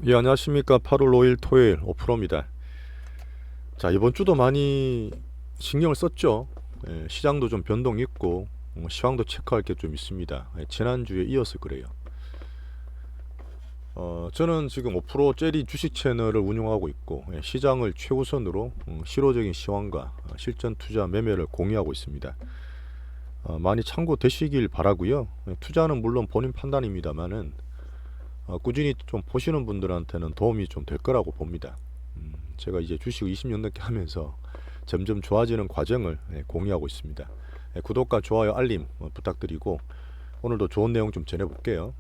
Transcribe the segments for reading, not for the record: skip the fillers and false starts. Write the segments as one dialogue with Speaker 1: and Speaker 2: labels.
Speaker 1: 예, 안녕하십니까. 8월 5일 토요일 오프로입니다. 자, 이번 주도 많이 신경을 썼죠. 예, 시장도 좀 변동 있고 시황도 체크할 게 좀 있습니다. 예, 지난주에 이어서 그래요. 저는 지금 5% 젤리 주식 채널을 운영하고 있고 시장을 최우선으로 실효적인 시황과 실전 투자 매매를 공유하고 있습니다. 많이 참고되시길 바라고요. 투자는 물론 본인 판단입니다만은 꾸준히 좀 보시는 분들한테는 도움이 좀 될 거라고 봅니다. 제가 이제 주식 20년 넘게 하면서 점점 좋아지는 과정을 공유하고 있습니다. 구독과 좋아요, 알림 부탁드리고 오늘도 좋은 내용 좀 전해볼게요.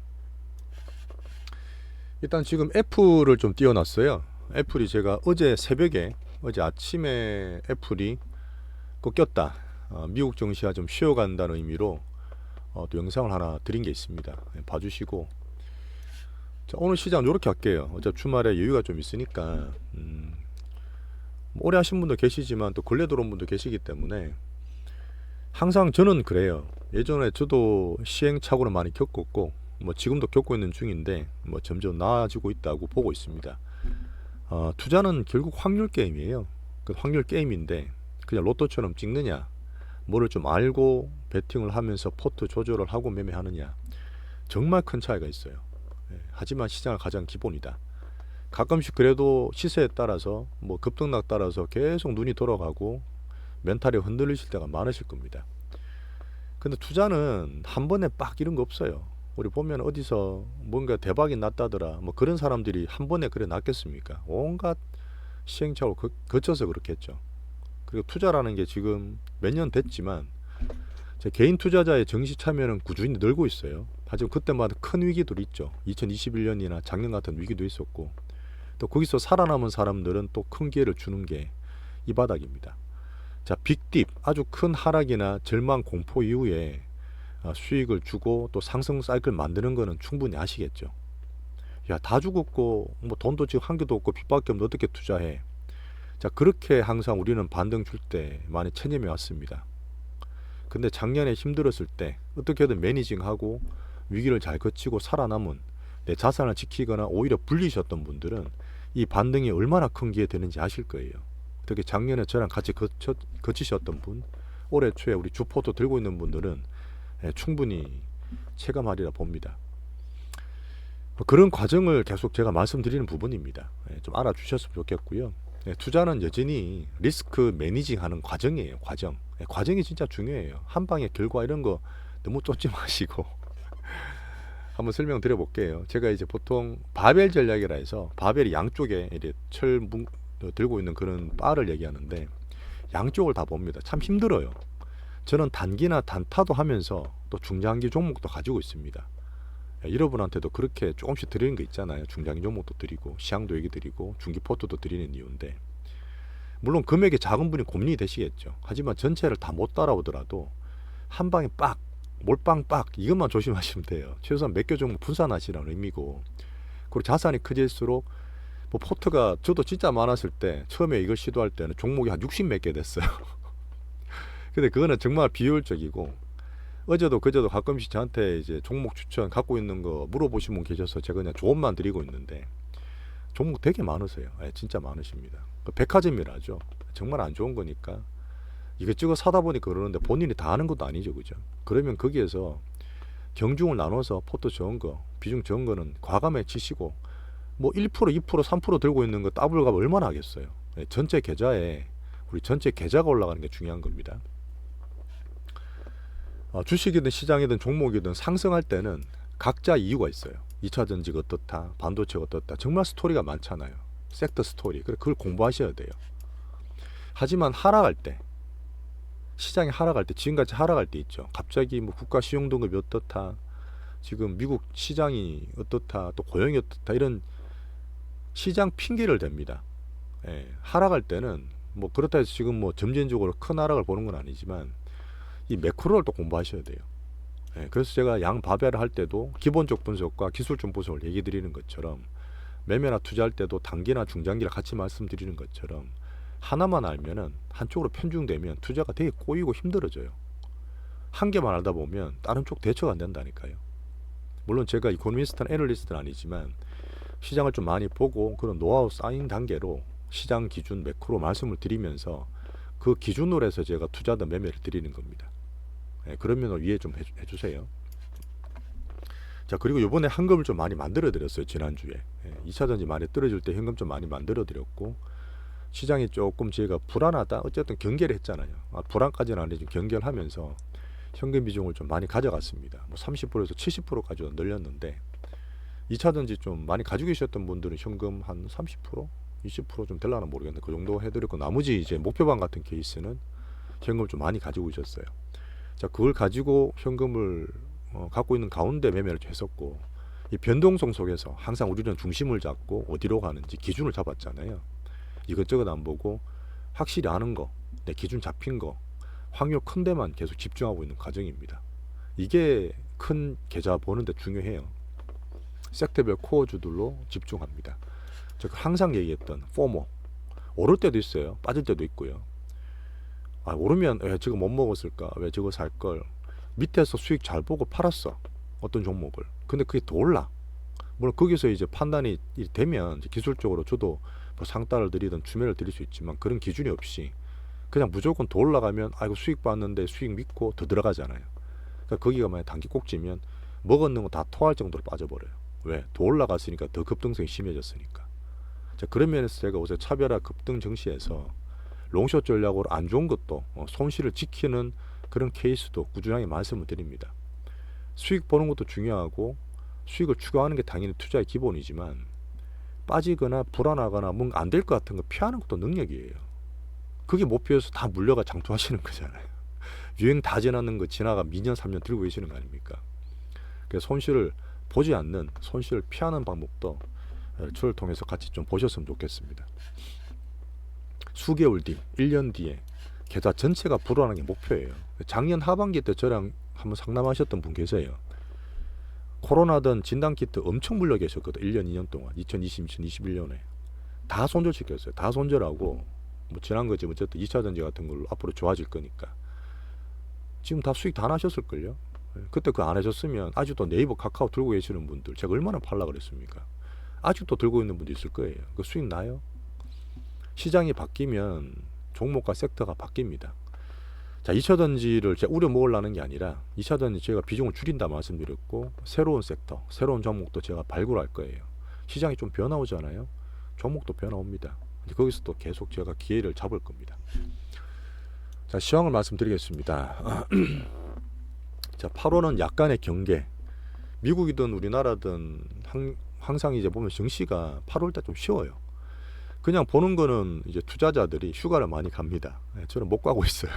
Speaker 1: 일단 지금 애플을 좀 띄워놨어요. 애플이 제가 어제 새벽에 어제 아침에 애플이 꺾였다. 미국 증시가 좀 쉬어간다는 의미로 또 영상을 하나 드린 게 있습니다. 봐주시고 자, 오늘 시장 이렇게 할게요. 어차피 주말에 여유가 좀 있으니까 오래 하신 분도 계시지만 또 근래 들어온 분도 계시기 때문에 항상 저는 그래요. 예전에 저도 시행착오를 많이 겪었고 뭐 지금도 겪고 있는 중인데 뭐 점점 나아지고 있다고 보고 있습니다. 투자는 결국 확률 게임이에요. 그 확률 게임인데 그냥 로또처럼 찍느냐, 뭐를 좀 알고 베팅을 하면서 포트 조절을 하고 매매하느냐 정말 큰 차이가 있어요. 하지만 시장은 가장 기본이다. 가끔씩 그래도 시세에 따라서 뭐 급등락 따라서 계속 눈이 돌아가고 멘탈이 흔들리실 때가 많으실 겁니다. 근데 투자는 한 번에 빡 이런 거 없어요. 우리 보면 어디서 뭔가 대박이 났다더라 뭐 그런 사람들이 한 번에 그래 났겠습니까? 온갖 시행착오를 거쳐서 그렇겠죠. 그리고 투자라는 게 지금 몇 년 됐지만 제 개인 투자자의 정시 참여는 꾸준히 늘고 있어요. 하지만 그때마다 큰 위기들이 있죠. 2021년이나 작년 같은 위기도 있었고 또 거기서 살아남은 사람들은 또 큰 기회를 주는 게 이 바닥입니다. 자, 빅딥 아주 큰 하락이나 절망 공포 이후에 수익을 주고 또 상승 사이클 만드는 거는 충분히 아시겠죠. 야, 다 죽었고 뭐 돈도 지금 한 개도 없고 빚밖에 없는데 어떻게 투자해? 자, 그렇게 항상 우리는 반등 줄 때 많이 체념해 왔습니다. 근데 작년에 힘들었을 때 어떻게든 매니징하고 위기를 잘 거치고 살아남은 내 자산을 지키거나 오히려 불리셨던 분들은 이 반등이 얼마나 큰 기회 되는지 아실 거예요. 특히 작년에 저랑 같이 거치셨던 분, 올해 초에 우리 주포도 들고 있는 분들은 충분히 체감하리라 봅니다. 그런 과정을 계속 제가 말씀드리는 부분입니다. 좀 알아주셨으면 좋겠고요. 투자는 여전히 리스크 매니징 하는 과정이에요. 과정이 진짜 중요해요. 한 방의 결과 이런 거 너무 쫓지 마시고 한번 설명드려 볼게요. 제가 이제 보통 바벨 전략이라 해서 바벨이 양쪽에 이제 들고 있는 그런 바를 얘기하는데 양쪽을 다 봅니다. 참 힘들어요. 저는 단기나 단타도 하면서 또 중장기 종목도 가지고 있습니다. 여러분한테도 그렇게 조금씩 드리는 거 있잖아요. 중장기 종목도 드리고 시향도 얘기 드리고 중기 포트도 드리는 이유인데 물론 금액이 작은 분이 고민이 되시겠죠. 하지만 전체를 다 못 따라오더라도 한 방에 빡 몰빵 빡 이것만 조심하시면 돼요. 최소한 몇 개 종목 분산하시라는 의미고 그리고 자산이 커질수록 뭐 포트가 저도 진짜 많았을 때 처음에 이걸 시도할 때는 종목이 한 60 몇 개 됐어요. 근데 그거는 정말 비효율적이고 어제도 그제도 가끔씩 저한테 이제 종목 추천 갖고 있는 거 물어보신 분 계셔서 제가 그냥 조언만 드리고 있는데 종목 되게 많으세요. 진짜 많으십니다. 백화점이라죠. 정말 안 좋은 거니까 이것저것 사다 보니까 그러는데 본인이 다 아는 것도 아니죠, 그죠? 그러면 거기에서 경중을 나눠서 포트 적은 거, 비중 적은 거는 과감하게 치시고 뭐 1%, 2%, 3% 들고 있는 거 더블 값 얼마나 하겠어요? 전체 계좌에 우리 전체 계좌가 올라가는 게 중요한 겁니다. 주식이든 시장이든 종목이든 상승할 때는 각자 이유가 있어요. 2차 전지가 어떻다, 반도체가 어떻다, 정말 스토리가 많잖아요. 섹터 스토리. 그걸 공부하셔야 돼요. 하지만 하락할 때, 시장이 하락할 때, 지금같이 하락할 때 있죠. 갑자기 뭐 국가 시용 등급이 어떻다, 지금 미국 시장이 어떻다, 또 고용이 어떻다 이런 시장 핑계를 댑니다. 하락할 때는 뭐 그렇다 해서 지금 뭐 점진적으로 큰 하락을 보는 건 아니지만 이 매크로를 또 공부하셔야 돼요. 그래서 제가 양 바벨을 할 때도 기본적 분석과 기술적 분석을 얘기 드리는 것처럼 매매나 투자할 때도 단기나 중장기를 같이 말씀드리는 것처럼 하나만 알면은 한쪽으로 편중되면 투자가 되게 꼬이고 힘들어져요. 한 개만 알다 보면 다른 쪽 대처가 안 된다니까요. 물론 제가 이코노미스트나 애널리스트는 아니지만 시장을 좀 많이 보고 그런 노하우 쌓인 단계로 시장 기준 매크로 말씀을 드리면서 그 기준으로 해서 제가 투자든 매매를 드리는 겁니다. 예, 그런 면을 이해 좀 해주세요. 자, 그리고 요번에 현금을 좀 많이 만들어 드렸어요. 지난주에 2차전지 많이 떨어질 때 현금 좀 많이 만들어 드렸고, 시장이 조금 제가 불안하다 어쨌든 경계를 했잖아요. 불안까지는 아니지, 경계하면서 현금 비중을 좀 많이 가져갔습니다. 뭐 30%에서 70%까지 늘렸는데, 2차전지 좀 많이 가지고 계셨던 분들은 현금 한 30%, 20%좀 될라나 모르겠는데 그 정도 해드렸고, 나머지 이제 목표방 같은 케이스는 현금을 좀 많이 가지고 있었어요. 자, 그걸 가지고 현금을 갖고 있는 가운데 매매를 했었고, 이 변동성 속에서 항상 우리는 중심을 잡고 어디로 가는지 기준을 잡았잖아요. 이것저것 안 보고 확실히 아는 거, 내 기준 잡힌 거, 확률 큰 데만 계속 집중하고 있는 과정입니다. 이게 큰 계좌 보는데 중요해요. 섹터별 코어주들로 집중합니다. 제가 항상 얘기했던 포모, 오를 때도 있어요, 빠질 때도 있고요. 오르면 왜 저거 못 먹었을까, 왜 저거 살걸, 밑에서 수익 잘 보고 팔았어 어떤 종목을, 근데 그게 더 올라. 물론 거기서 이제 판단이 되면 기술적으로 저도 뭐 상따를 드리든 추매를 드릴 수 있지만, 그런 기준이 없이 그냥 무조건 더 올라가면 이거 수익 봤는데 수익 믿고 더 들어가잖아요. 그러니까 거기가 만약 단기 꼭지면 먹었는 거 다 토할 정도로 빠져버려요. 왜? 더 올라갔으니까, 더 급등성이 심해졌으니까. 자, 그런 면에서 제가 요새 차별화 급등 정시에서 롱숏 전략으로 안 좋은 것도 손실을 지키는 그런 케이스도 꾸준하게 말씀을 드립니다. 수익 보는 것도 중요하고 수익을 추구하는 게 당연히 투자의 기본이지만, 빠지거나 불안하거나 뭔가 안 될 것 같은 거 피하는 것도 능력이에요. 그게 목표여서 다 물려가 장투하시는 거잖아요. 유행 다 지나는 거 지나가 2년 3년 들고 계시는 거 아닙니까? 그래서 손실을 보지 않는, 손실을 피하는 방법도 저를 통해서 같이 좀 보셨으면 좋겠습니다. 수개월 뒤, 1년 뒤에 계좌 전체가 불어나는 게 목표예요. 작년 하반기 때 저랑 한번 상담하셨던 분 계세요. 코로나든 진단키트 엄청 물려 계셨거든. 1년 2년 동안 2020, 2021년에 다 손절시켰어요. 다 손절하고 뭐 지난 거지 어쨌든 2차전지 같은 걸로 앞으로 좋아질 거니까 지금 다 수익 다 나셨을걸요. 그때 그거 안 하셨으면 아직도 네이버 카카오 들고 계시는 분들 제가 얼마나 팔라 그랬습니까? 아직도 들고 있는 분도 있을 거예요. 그 수익 나요? 시장이 바뀌면 종목과 섹터가 바뀝니다. 자, 2차전지를 제가 우려 먹으려는 게 아니라 2차전지 제가 비중을 줄인다 말씀드렸고, 새로운 섹터, 새로운 종목도 제가 발굴할 거예요. 시장이 좀 변화 오잖아요. 종목도 변화 옵니다. 거기서 또 계속 제가 기회를 잡을 겁니다. 자, 시황을 말씀드리겠습니다. 자, 8월은 약간의 경계. 미국이든 우리나라든 항상 이제 보면 정시가 8월달 좀 쉬워요. 그냥 보는 거는 이제 투자자들이 휴가를 많이 갑니다. 저는 못 가고 있어요.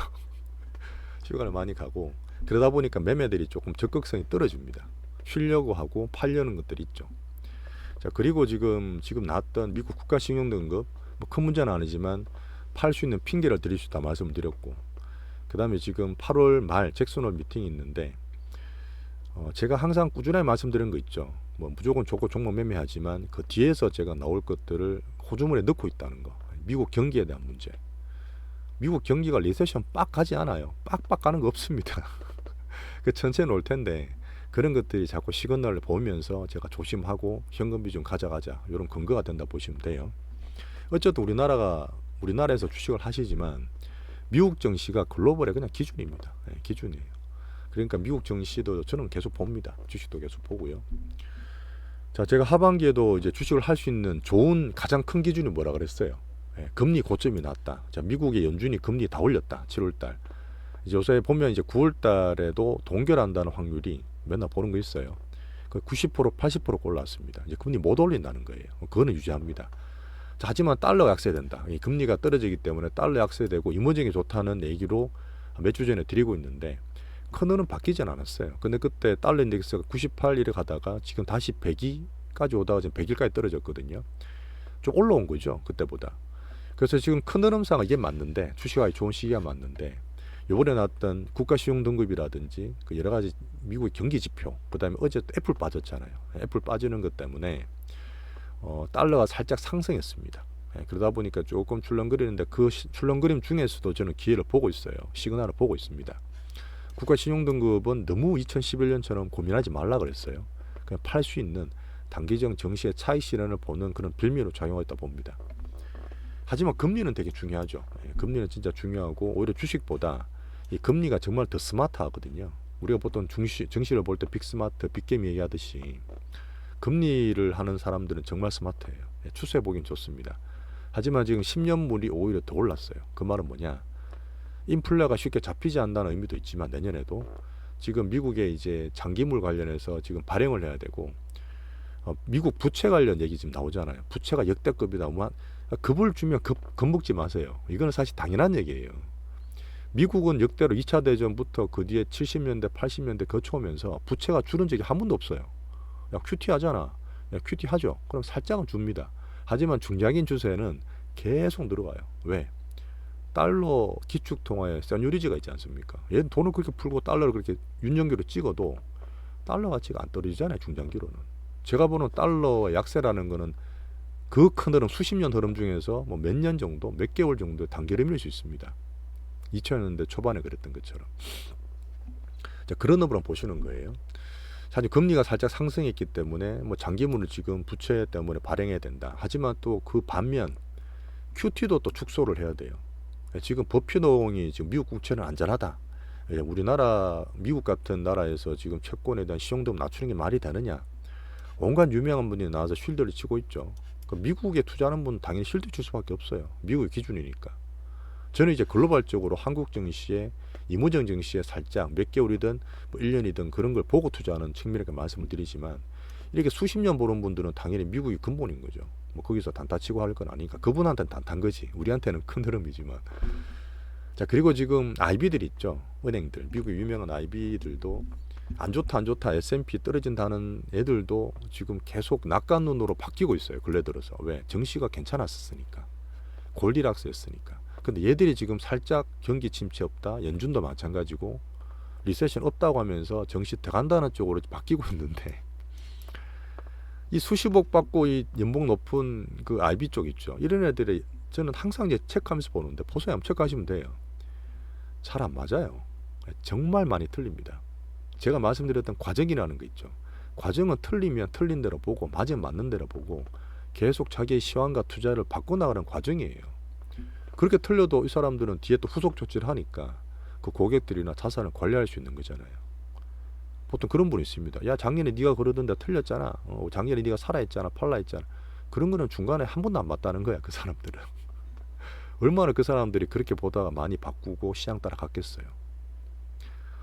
Speaker 1: 휴가를 많이 가고, 그러다 보니까 매매들이 조금 적극성이 떨어집니다. 쉬려고 하고 팔려는 것들이 있죠. 자, 그리고 지금 나왔던 미국 국가신용등급 뭐 큰 문제는 아니지만 팔 수 있는 핑계를 드릴 수 있다 말씀을 드렸고, 그 다음에 지금 8월 말 잭슨홀 미팅이 있는데 제가 항상 꾸준하게 말씀드린 거 있죠. 뭐 무조건 좋고 종목 매매하지만 그 뒤에서 제가 나올 것들을 호주머니에 넣고 있다는 거. 미국 경기에 대한 문제. 미국 경기가 리세션 빡 가지 않아요. 빡빡 가는 거 없습니다. 그 천천히 올 텐데 그런 것들이 자꾸 시그널을 보면서 제가 조심하고 현금 비중 가져가자, 이런 근거가 된다 보시면 돼요. 어쨌든 우리나라에서 주식을 하시지만 미국 증시가 글로벌의 그냥 기준입니다. 네, 기준이에요. 그러니까 미국 증시도 저는 계속 봅니다. 주식도 계속 보고요. 자, 제가 하반기에도 이제 주식을 할 수 있는 좋은 가장 큰 기준이 뭐라 그랬어요? 금리 고점이 났다. 자, 미국의 연준이 금리 다 올렸다. 7월달. 이제 요새 보면 이제 9월달에도 동결한다는 확률이 맨날 보는 거 있어요. 90%, 80% 올랐습니다. 이제 금리 못 올린다는 거예요. 그거는 유지합니다. 자, 하지만 달러가 약세된다. 이 금리가 떨어지기 때문에 달러 약세되고 이머징이 좋다는 얘기로 몇 주 전에 드리고 있는데, 커너는 바뀌진 않았어요. 근데 그때 달러 인덱스가 98일에 가다가 지금 다시 102까지 오다가 지금 100일까지 떨어졌거든요. 좀 올라온 거죠, 그때보다. 그래서 지금 큰 흐름상 이게 맞는데, 주식하기 좋은 시기가 맞는데, 요번에 나왔던 국가신용등급이라든지 그 여러 가지 미국의 경기 지표, 그 다음에 어제 또 애플 빠졌잖아요. 애플 빠지는 것 때문에 달러가 살짝 상승했습니다. 그러다 보니까 조금 출렁거리는데, 그 출렁거림 중에서도 저는 기회를 보고 있어요. 시그널을 보고 있습니다. 국가신용등급은 너무 2011년처럼 고민하지 말라 그랬어요. 그냥 팔 수 있는 단기적 정시의 차익 실현을 보는 그런 빌미로 작용했다 봅니다. 하지만 금리는 되게 중요하죠. 금리는 진짜 중요하고 오히려 주식보다 이 금리가 정말 더 스마트하거든요. 우리가 보통 정시를 볼 때 빅스마트, 빅게임 얘기하듯이 금리를 하는 사람들은 정말 스마트해요. 추세 보긴 좋습니다. 하지만 지금 10년물이 오히려 더 올랐어요. 그 말은 뭐냐? 인플레가 쉽게 잡히지 않는다는 의미도 있지만 내년에도 지금 미국의 이제 장기물 관련해서 지금 발행을 해야 되고 미국 부채 관련 얘기 지금 나오잖아요. 부채가 역대급이다. 급을 주면 겁먹지 마세요. 이거는 사실 당연한 얘기예요. 미국은 역대로 2차 대전부터 그 뒤에 70년대, 80년대 거쳐오면서 부채가 줄은 적이 한 번도 없어요. 야, QT 하잖아. 야, QT 하죠. 그럼 살짝은 줍니다. 하지만 중장기인 추세는 계속 늘어가요. 왜? 달러 기축통화에 세뇨리지가 있지 않습니까? 얘는 돈을 그렇게 풀고 달러를 그렇게 윤정기로 찍어도 달러 가치가 안 떨어지잖아요. 중장기로는. 제가 보는 달러의 약세라는 거는 그 큰 흐름, 수십 년 흐름 중에서 뭐 몇 년 정도, 몇 개월 정도의 단기 흐름일 수 있습니다. 2000년대 초반에 그랬던 것처럼. 자, 그런 흐름을 보시는 거예요. 사실 금리가 살짝 상승했기 때문에 뭐 장기물을 지금 부채 때문에 발행해야 된다. 하지만 또 그 반면 QT도 또 축소를 해야 돼요. 지금 버피농이 지금 미국 국채는 안전하다. 우리나라, 미국 같은 나라에서 지금 채권에 대한 시용도금 낮추는 게 말이 되느냐. 온갖 유명한 분이 나와서 쉴드를 치고 있죠. 미국에 투자하는 분은 당연히 쉴드 칠 수밖에 없어요. 미국의 기준이니까. 저는 이제 글로벌적으로 한국 증시에, 이무정 증시에 살짝 몇 개월이든 뭐 1년이든 그런 걸 보고 투자하는 측면에서 말씀을 드리지만, 이렇게 수십 년 보는 분들은 당연히 미국이 근본인 거죠. 뭐 거기서 단타치고 할 건 아니니까. 그분한테는 단타인 거지. 우리한테는 큰 흐름이지만. 자, 그리고 지금 IB들 있죠. 은행들. 미국의 유명한 IB들도 안 좋다 안 좋다 S&P 떨어진다는 애들도 지금 계속 낙관론으로 바뀌고 있어요. 근래 들어서. 왜? 정시가 괜찮았으니까. 골디락스였으니까. 근데 얘들이 지금 살짝 경기 침체 없다. 연준도 마찬가지고 리세션 없다고 하면서 정시 들어간다는 쪽으로 바뀌고 있는데, 이 수십억 받고 이 연봉 높은 그 IB 쪽 있죠. 이런 애들이 저는 항상 이제 체크하면서 보는데, 보세요. 한번 체크하시면 돼요. 잘 안 맞아요. 정말 많이 틀립니다. 제가 말씀드렸던 과정이라는 거 있죠. 과정은 틀리면 틀린 대로 보고 맞으면 맞는 대로 보고 계속 자기의 시황과 투자를 바꿔나가는 과정이에요. 그렇게 틀려도 이 사람들은 뒤에 또 후속 조치를 하니까 그 고객들이나 자산을 관리할 수 있는 거잖아요. 보통 그런 분이 있습니다. 야, 작년에 네가 그러던데 틀렸잖아. 작년에 네가 사라 했잖아. 팔라 했잖아. 그런 거는 중간에 한 번도 안 맞다는 거야. 그 사람들은. 얼마나 그 사람들이 그렇게 보다가 많이 바꾸고 시장 따라갔겠어요.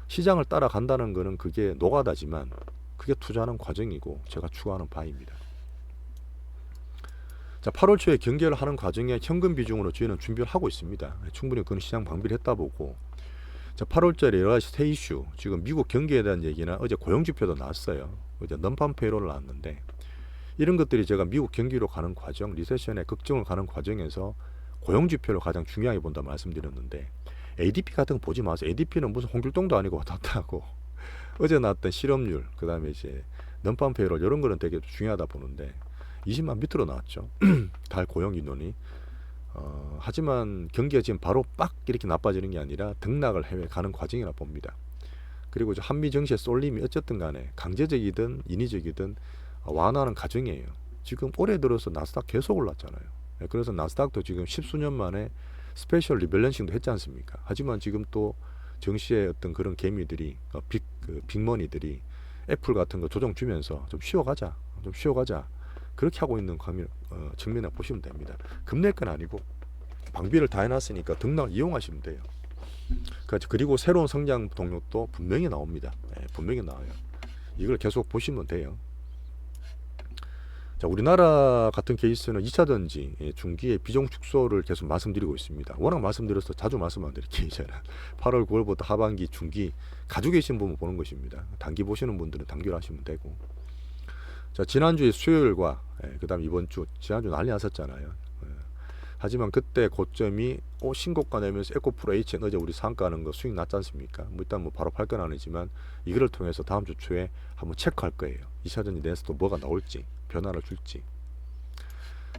Speaker 1: 시장을 따라간다는 거는 그게 노가다지만 그게 투자하는 과정이고 제가 추구하는 바입니다. 자, 8월 초에 경계를 하는 과정에 현금 비중으로 저희는 준비를 하고 있습니다. 충분히 그런 시장 방비를 했다 보고, 자, 8월달에 여러 가지 새 이슈, 지금 미국 경기에 대한 얘기나 어제 고용지표도 나왔어요. 어제 넘판 페이로를 나왔는데, 이런 것들이 제가 미국 경기로 가는 과정, 리세션의 걱정을 가는 과정에서 고용지표를 가장 중요하게 본다 말씀드렸는데, ADP 같은 거 보지 마세요. ADP는 무슨 홍길동도 아니고 왔다 갔다 하고, 어제 나왔던 실업률, 그 다음에 이제 넘판 페이롤, 이런 거는 되게 중요하다 보는데 20만 밑으로 나왔죠. 달 고용 인원이. 하지만 경기가 지금 바로 빡 이렇게 나빠지는 게 아니라 등락을 해외 가는 과정이라 봅니다. 그리고 이제 한미 증시의 쏠림이 어쨌든 간에 강제적이든 인위적이든 완화하는 과정이에요. 지금 올해 들어서 나스닥 계속 올랐잖아요. 그래서 나스닥도 지금 10수년 만에 스페셜 리밸런싱도 했지 않습니까? 하지만 지금 또 정시의 어떤 그런 개미들이 빅머니들이 애플 같은 거 조정 주면서 좀 쉬어가자 그렇게 하고 있는 측면에 보시면 됩니다. 겁낼 건 아니고 방비를 다 해놨으니까 등락을 이용하시면 돼요. 그리고 새로운 성장 동력도 분명히 나옵니다. 분명히 나와요. 이걸 계속 보시면 돼요. 자, 우리나라 같은 케이스는 2차전지 중기의 비중 축소를 계속 말씀드리고 있습니다. 워낙 말씀드려서 자주 말씀 안 드릴게요. 이제는 8월 9월부터 하반기 중기 가지고 계신 분은 보는 것입니다. 단기 보시는 분들은 단기로 하시면 되고. 자, 지난주에 수요일과 그 다음 이번 주, 지난주 난리 났었잖아요. 하지만 그때 고점이 신고가 내면서 에코프로 HN 어제 우리 상가하는 거 수익 났지 않습니까? 일단 바로 팔 건 아니지만 이거를 통해서 다음 주 초에 한번 체크할 거예요. 2차전지 내에서 또 뭐가 나올지, 변화를 줄지.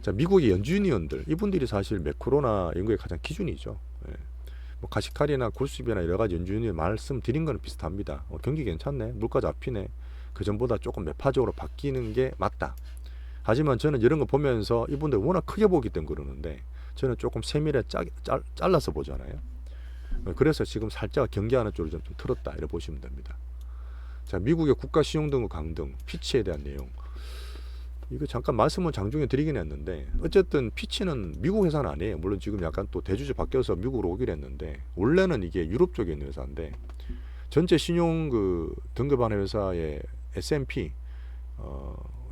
Speaker 1: 자, 미국의 연준위원들, 이분들이 사실 매크로나 연구의 가장 기준이죠. 가시칼이나 굴수비나 여러 가지 연준위원 말씀드린 거는 비슷합니다. 경기 괜찮네, 물가 잡히네, 그전보다 조금 매파적으로 바뀌는 게 맞다. 하지만 저는 이런 거 보면서 이분들 워낙 크게 보기 때문에 그러는데 저는 조금 세밀하게 잘라서 보잖아요. 그래서 지금 살짝 경계하는 쪽으로 좀 틀었다 이렇게 보시면 됩니다. 자, 미국의 국가 신용등급 강등, 피치에 대한 내용. 이거 잠깐 말씀을 장중에 드리긴 했는데 어쨌든 피치는 미국 회사는 아니에요. 물론 지금 약간 또 대주주 바뀌어서 미국으로 오긴 했는데 원래는 이게 유럽 쪽에 있는 회사인데 전체 신용 그 등급하는 회사의 S&P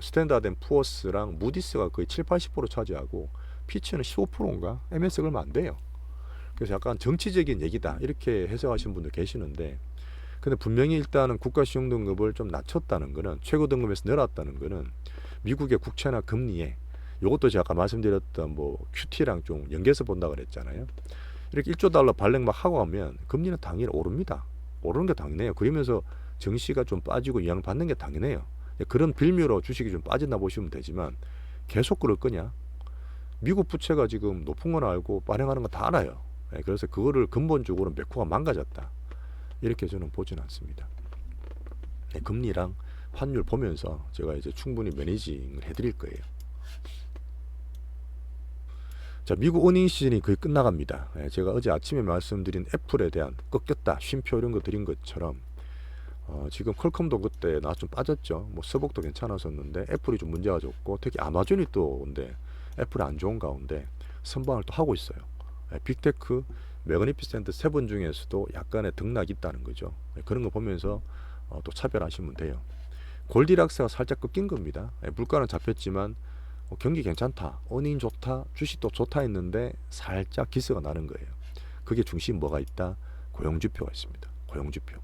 Speaker 1: 스탠다드 앤 푸어스랑 무디스가 거의 7-80% 차지하고 피치는 15%인가? MS가 얼마 안 돼요. 그래서 약간 정치적인 얘기다 이렇게 해석하시는 분들 계시는데 근데 분명히 일단은 국가 신용 등급을 좀 낮췄다는 거는 최고 등급에서 내려왔다는 거는 미국의 국채나 금리에 이것도 제가 아까 말씀드렸던 뭐 QT랑 좀 연계해서 본다 그랬잖아요. 이렇게 1조 달러 발행 막 하고 가면 금리는 당연히 오릅니다. 오르는 게 당연해요. 그러면서 증시가 좀 빠지고 영향 받는 게 당연해요. 그런 빌미로 주식이 좀 빠진다 보시면 되지만 계속 그럴 거냐? 미국 부채가 지금 높은 건 알고 발행하는 건 다 알아요. 그래서 그거를 근본적으로 매크로가 망가졌다. 이렇게 저는 보지는 않습니다. 금리랑 환율 보면서 제가 이제 충분히 매니징을 해드릴 거예요. 자, 미국 어닝 시즌이 거의 끝나갑니다. 제가 어제 아침에 말씀드린 애플에 대한 꺾였다, 쉼표 이런 거 드린 것처럼 지금 퀄컴도 그때 나 좀 빠졌죠. 뭐 스벅도 괜찮았었는데 애플이 좀 문제가 졌고 특히 아마존이 또 근데 애플이 안 좋은 가운데 선방을 또 하고 있어요. 빅테크, 매그니피센트 세븐 중에서도 약간의 등락이 있다는 거죠. 그런 거 보면서 또 차별하시면 돼요. 골디락스가 살짝 꺾인 겁니다. 물가는 잡혔지만 경기 괜찮다, 어닝 좋다, 주식도 좋다 했는데 살짝 기스가 나는 거예요. 그게 중심 뭐가 있다? 고용지표가 있습니다. 고용지표.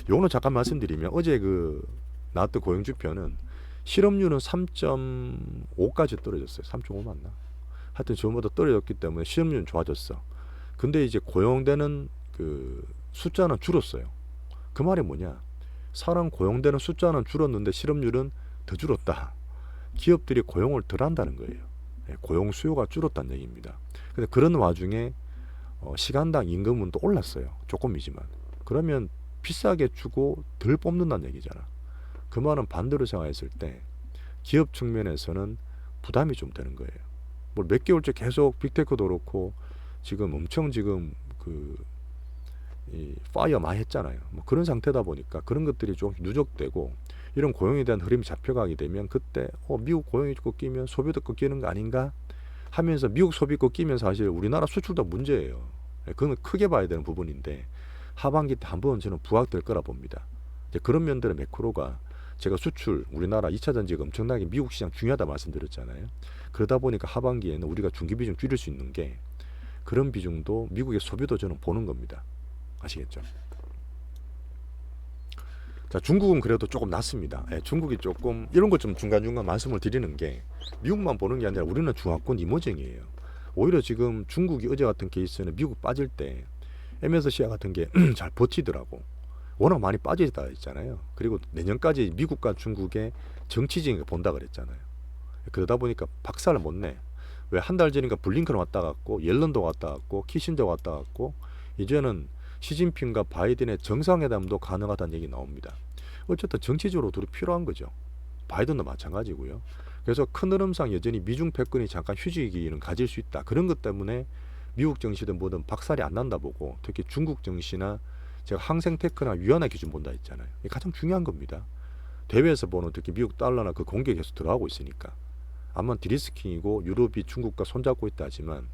Speaker 1: 요거는 잠깐 말씀드리면 어제 그 나왔던 고용지표는 실업률은 3.5까지 떨어졌어요. 3.5 맞나? 하여튼 저번보다 떨어졌기 때문에 실업률은 좋아졌어. 근데 이제 고용되는 그 숫자는 줄었어요. 그 말이 뭐냐? 사람 고용되는 숫자는 줄었는데 실업률은 더 줄었다. 기업들이 고용을 덜 한다는 거예요. 고용 수요가 줄었다는 얘기입니다. 근데 그런 와중에 시간당 임금은 또 올랐어요. 조금이지만. 그러면 비싸게 주고 덜 뽑는다는 얘기잖아. 그 말은 반대로 생각했을 때 기업 측면에서는 부담이 좀 되는 거예요. 뭐 몇 개월째 계속 빅테크도 그렇고 지금 엄청 지금 이 파이어 많이 했잖아요. 뭐 그런 상태다 보니까 그런 것들이 좀 누적되고 이런 고용에 대한 흐름이 잡혀가게 되면 그때 미국 고용이 꺾이면 소비도 꺾이는 거 아닌가 하면서 미국 소비 꺾이면 사실 우리나라 수출도 문제예요. 그건 크게 봐야 되는 부분인데 하반기 때 한번 저는 부각될 거라 봅니다. 이제 그런 면들의 매크로가 제가 수출 우리나라 2차 전지가 엄청나게 미국 시장 중요하다 말씀드렸잖아요. 그러다 보니까 하반기에는 우리가 중기 비중 줄일 수 있는 게 그런 비중도 미국의 소비도 저는 보는 겁니다. 아시겠죠? 자, 중국은 그래도 조금 낫습니다. 중국이 조금 이런 것 좀 중간중간 말씀을 드리는 게 미국만 보는 게 아니라 우리는 중화권 이모징이에요. 오히려 지금 중국이 어제 같은 케이스는 미국 빠질 때 MSCI 같은 게 잘 버티더라고. 워낙 많이 빠져있다 했잖아요. 그리고 내년까지 미국과 중국의 정치적인 거 본다 그랬잖아요. 그러다 보니까 박살을 못 내. 왜 한 달 전인가 블링컨 왔다 갔고 옐런도 왔다 갔고 키신저 왔다 갔고 이제는 시진핑과 바이든의 정상회담도 가능하다는 얘기 나옵니다. 어쨌든 정치적으로 둘이 필요한 거죠. 바이든도 마찬가지고요. 그래서 큰 흐름상 여전히 미중 패권이 잠깐 휴지기는 가질 수 있다. 그런 것 때문에 미국 정시든 뭐든 박살이 안 난다 보고 특히 중국 정시나 제가 항생테크나 위안화 기준 본다 했잖아요. 이게 가장 중요한 겁니다. 대외에서 보는 특히 미국 달러나 그 공격이 계속 들어가고 있으니까 아마 디리스킹이고 유럽이 중국과 손잡고 있다 하지만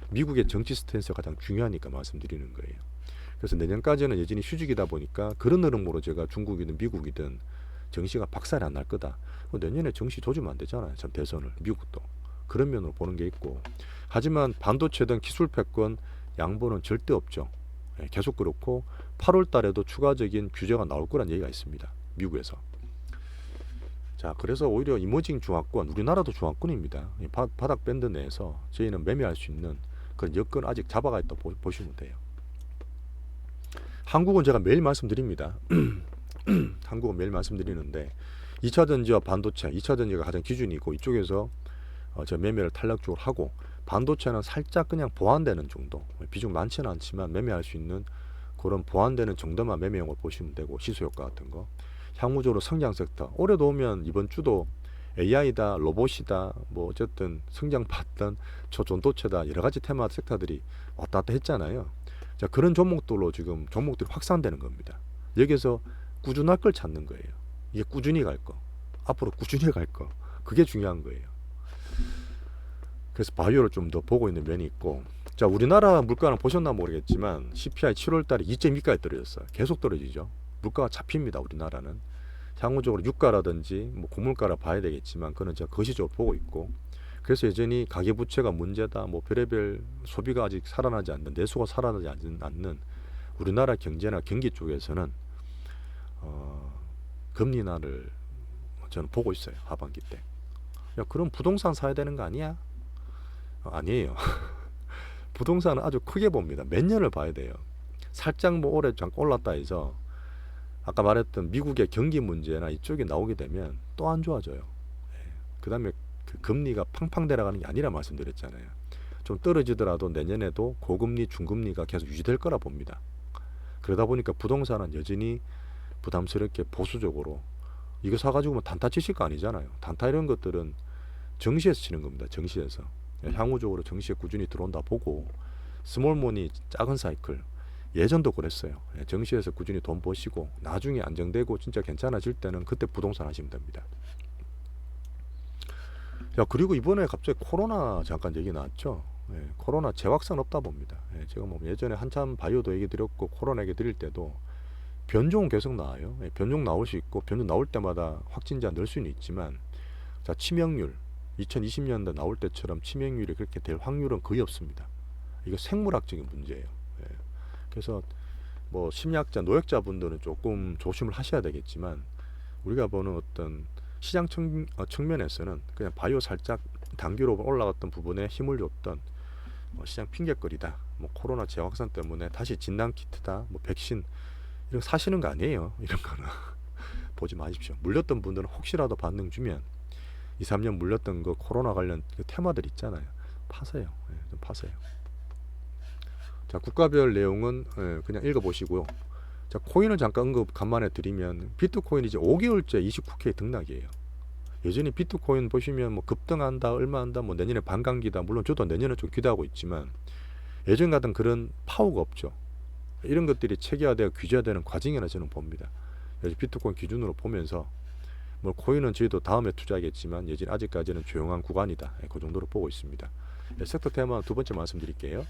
Speaker 1: 미국의 정치 스탠스가 가장 중요하니까 말씀드리는 거예요. 그래서 내년까지는 여전히 휴직이다 보니까 그런 흐름으로 제가 중국이든 미국이든 정시가 박살이 안 날 거다. 내년에 정시 조지면 안 되잖아요. 참 대선을 미국도 그런 면으로 보는 게 있고 하지만 반도체든 기술 패권 양보는 절대 없죠. 계속 그렇고 8월 달에도 추가적인 규제가 나올 거란 얘기가 있습니다. 미국에서. 자, 그래서 오히려 이머징 중화권, 우리나라도 중화권입니다. 바닥 밴드 내에서 저희는 매매할 수 있는 그런 여건 아직 잡아가 있다 보시면 돼요. 한국은 제가 매일 말씀드립니다. 한국은 매일 말씀드리는데 2차 전지와 반도체, 2차 전지가 가장 기준이고 이쪽에서 제가 매매를 탄력적으로 하고 반도체는 살짝 그냥 보완되는 정도, 비중 많지는 않지만 매매할 수 있는 그런 보완되는 정도만 매매용으로 보시면 되고 시소효과 같은 거. 향후적으로 성장 섹터. 올해도 오면 이번 주도 AI다, 로봇이다, 뭐 어쨌든 성장 봤던 초전도체다 여러 가지 테마 섹터들이 왔다 갔다 했잖아요. 자, 그런 종목들로 지금 종목들이 확산되는 겁니다. 여기서 꾸준할 걸 찾는 거예요. 이게 꾸준히 갈 거. 앞으로 꾸준히 갈 거. 그게 중요한 거예요. 그래서 바이오를 좀 더 보고 있는 면이 있고, 자, 우리나라 물가는 보셨나 모르겠지만 CPI 7월 달에 2.2까지 떨어졌어요. 계속 떨어지죠. 물가가 잡힙니다. 우리나라는. 향후적으로 유가라든지 뭐 고물가를 봐야 되겠지만 그는 제가 거시적으로 보고 있고, 그래서 여전히 가계부채가 문제다, 뭐 별의별 소비가 아직 살아나지 않는, 내수가 살아나지 않는 우리나라 경제나 경기 쪽에서는 금리 인하를 저는 보고 있어요. 하반기 때. 야, 그럼 부동산 사야 되는 거 아니야? 아니에요. 부동산은 아주 크게 봅니다. 몇 년을 봐야 돼요. 살짝 뭐 올해 잠깐 올랐다 해서 아까 말했던 미국의 경기 문제나 이쪽이 나오게 되면 또 안 좋아져요. 그 다음에 그 금리가 팡팡 내려가는 게 아니라 말씀드렸잖아요. 좀 떨어지더라도 내년에도 고금리, 중금리가 계속 유지될 거라 봅니다. 그러다 보니까 부동산은 여전히 부담스럽게 보수적으로, 이거 사가지고 뭐 단타 치실 거 아니잖아요. 단타 이런 것들은 정시에서 치는 겁니다. 정시에서. 향후적으로 정시에 꾸준히 들어온다 보고, 스몰모니 작은 사이클, 예전도 그랬어요. 정시에서 꾸준히 돈 버시고 나중에 안정되고 진짜 괜찮아질 때는 그때 부동산 하시면 됩니다. 야, 그리고 이번에 갑자기 코로나 잠깐 얘기 나왔죠. 코로나 재확산 없다 봅니다. 제가 뭐 예전에 한참 바이오도 얘기 드렸고 코로나 얘기 드릴 때도 변종은 계속 나와요. 변종 나올 수 있고 변종 나올 때마다 확진자 늘 수는 있지만, 자, 치명률 2020년대 나올 때처럼 치명률이 그렇게 될 확률은 거의 없습니다. 이거 생물학적인 문제예요. 그래서 뭐 심리학자, 노약자 분들은 조금 조심을 하셔야 되겠지만, 우리가 보는 어떤 시장 측면에서는 그냥 바이오 살짝 단기로 올라갔던 부분에 힘을 줬던 시장 핑계거리다, 뭐 코로나 재확산 때문에 다시 진단키트다, 뭐 백신 이런 거 사시는 거 아니에요. 이런 거는 보지 마십시오. 물렸던 분들은 혹시라도 반등 주면 2, 3년 물렸던 거 코로나 관련 그 테마들 있잖아요. 파세요. 좀 파세요. 자, 국가별 내용은 그냥 읽어보시고요. 자, 코인을 잠깐 언급 간만에 드리면, 비트코인이 이제 5개월째 29K 등락이에요. 여전히 비트코인 보시면 뭐 급등한다, 얼마 한다, 뭐 내년에 반감기다. 물론 저도 내년에 좀 기대하고 있지만 예전 같은 그런 파워가 없죠. 이런 것들이 체계화되어 규제화되는 과정이라 저는 봅니다. 그래서 비트코인 기준으로 보면서 뭐 코인은 저희도 다음에 투자하겠지만 여전히 아직까지는 조용한 구간이다. 그 정도로 보고 있습니다. 섹터 테마 두 번째 말씀드릴게요.